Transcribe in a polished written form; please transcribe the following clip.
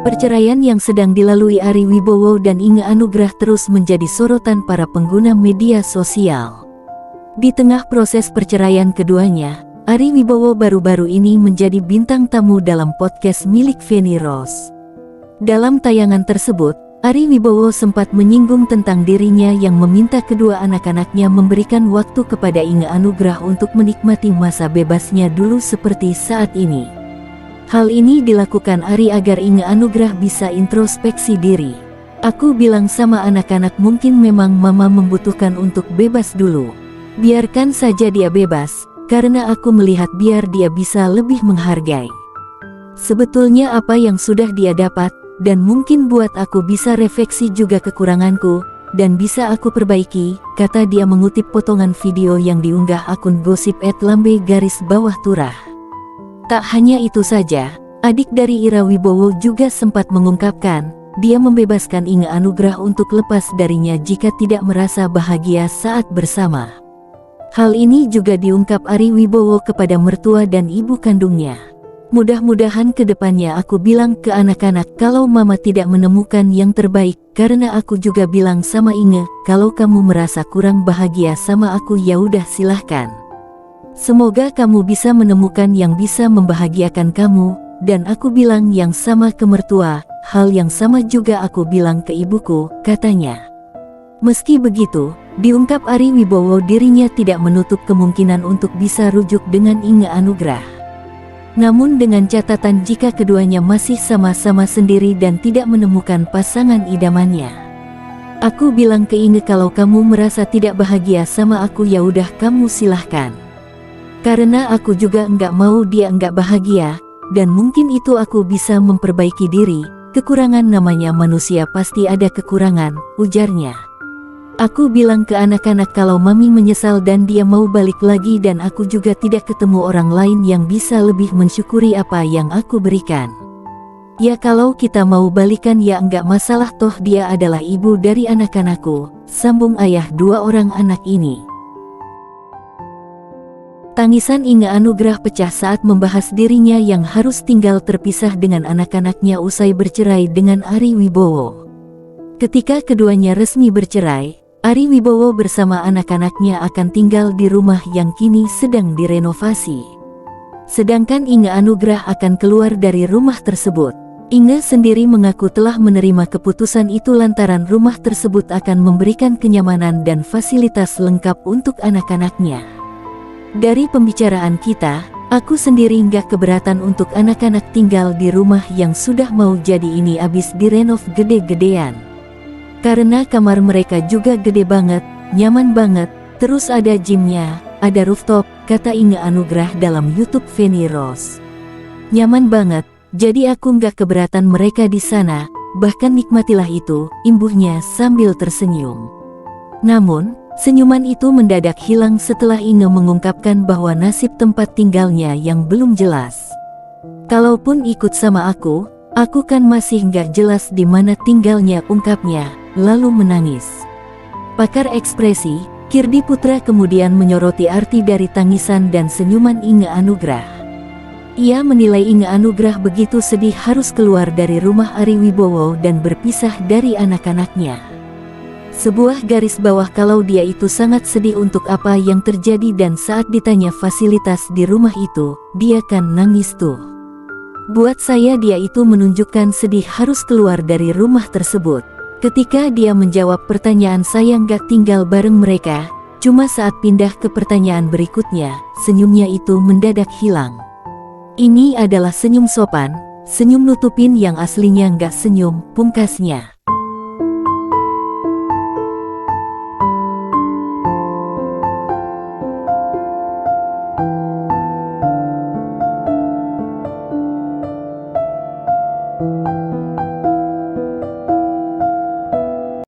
Perceraian yang sedang dilalui Ari Wibowo dan Inge Anugrah terus menjadi sorotan para pengguna media sosial. Di tengah proses perceraian keduanya, Ari Wibowo baru-baru ini menjadi bintang tamu dalam podcast milik Feni Rose. Dalam tayangan tersebut, Ari Wibowo sempat menyinggung tentang dirinya yang meminta kedua anak-anaknya memberikan waktu kepada Inge Anugrah untuk menikmati masa bebasnya dulu seperti saat ini. Hal ini dilakukan Ari agar Inge Anugrah bisa introspeksi diri. Aku bilang sama anak-anak mungkin memang mama membutuhkan untuk bebas dulu. Biarkan saja dia bebas, karena aku melihat biar dia bisa lebih menghargai sebetulnya apa yang sudah dia dapat, dan mungkin buat aku bisa refleksi juga kekuranganku, dan bisa aku perbaiki, kata dia mengutip potongan video yang diunggah akun gosip @lambe_turah. Tak hanya itu saja, adik dari Ira Wibowo juga sempat mengungkapkan, dia membebaskan Inge Anugrah untuk lepas darinya jika tidak merasa bahagia saat bersama. Hal ini juga diungkap Ari Wibowo kepada mertua dan ibu kandungnya. Mudah-mudahan kedepannya aku bilang ke anak-anak kalau mama tidak menemukan yang terbaik, karena aku juga bilang sama Inge, kalau kamu merasa kurang bahagia sama aku ya udah silahkan. Semoga kamu bisa menemukan yang bisa membahagiakan kamu, dan aku bilang yang sama ke mertua, hal yang sama juga aku bilang ke ibuku, katanya. Meski begitu, diungkap Ari Wibowo dirinya tidak menutup kemungkinan untuk bisa rujuk dengan Inge Anugrah. Namun dengan catatan jika keduanya masih sama-sama sendiri dan tidak menemukan pasangan idamannya. Aku bilang ke Inge kalau kamu merasa tidak bahagia sama aku ya udah kamu silahkan. Karena aku juga enggak mau dia enggak bahagia, dan mungkin itu aku bisa memperbaiki diri, kekurangan namanya manusia pasti ada kekurangan, ujarnya. Aku bilang ke anak-anak kalau mami menyesal dan dia mau balik lagi dan aku juga tidak ketemu orang lain yang bisa lebih mensyukuri apa yang aku berikan. Ya kalau kita mau balikan ya enggak masalah toh dia adalah ibu dari anak-anakku, sambung ayah dua orang anak ini. Tangisan Inge Anugrah pecah saat membahas dirinya yang harus tinggal terpisah dengan anak-anaknya usai bercerai dengan Ari Wibowo. Ketika keduanya resmi bercerai, Ari Wibowo bersama anak-anaknya akan tinggal di rumah yang kini sedang direnovasi. Sedangkan Inge Anugrah akan keluar dari rumah tersebut. Inge sendiri mengaku telah menerima keputusan itu lantaran rumah tersebut akan memberikan kenyamanan dan fasilitas lengkap untuk anak-anaknya. Dari pembicaraan kita, aku sendiri nggak keberatan untuk anak-anak tinggal di rumah yang sudah mau jadi ini abis direnov gede-gedean. Karena kamar mereka juga gede banget, nyaman banget, terus ada gymnya, ada rooftop, kata Inge Anugrah dalam YouTube Feni Rose. Nyaman banget, jadi aku nggak keberatan mereka di sana, bahkan nikmatilah itu, imbuhnya sambil tersenyum. Namun, senyuman itu mendadak hilang setelah Inge mengungkapkan bahwa nasib tempat tinggalnya yang belum jelas. Kalaupun ikut sama aku kan masih nggak jelas di mana tinggalnya, ungkapnya, lalu menangis. Pakar ekspresi, Kirdi Putra kemudian menyoroti arti dari tangisan dan senyuman Inge Anugrah. Ia menilai Inge Anugrah begitu sedih harus keluar dari rumah Ari Wibowo dan berpisah dari anak-anaknya. Sebuah garis bawah kalau dia itu sangat sedih untuk apa yang terjadi dan saat ditanya fasilitas di rumah itu, dia kan nangis tuh. Buat saya dia itu menunjukkan sedih harus keluar dari rumah tersebut. Ketika dia menjawab pertanyaan saya nggak tinggal bareng mereka, cuma saat pindah ke pertanyaan berikutnya, senyumnya itu mendadak hilang. Ini adalah senyum sopan, senyum nutupin yang aslinya nggak senyum, pungkasnya.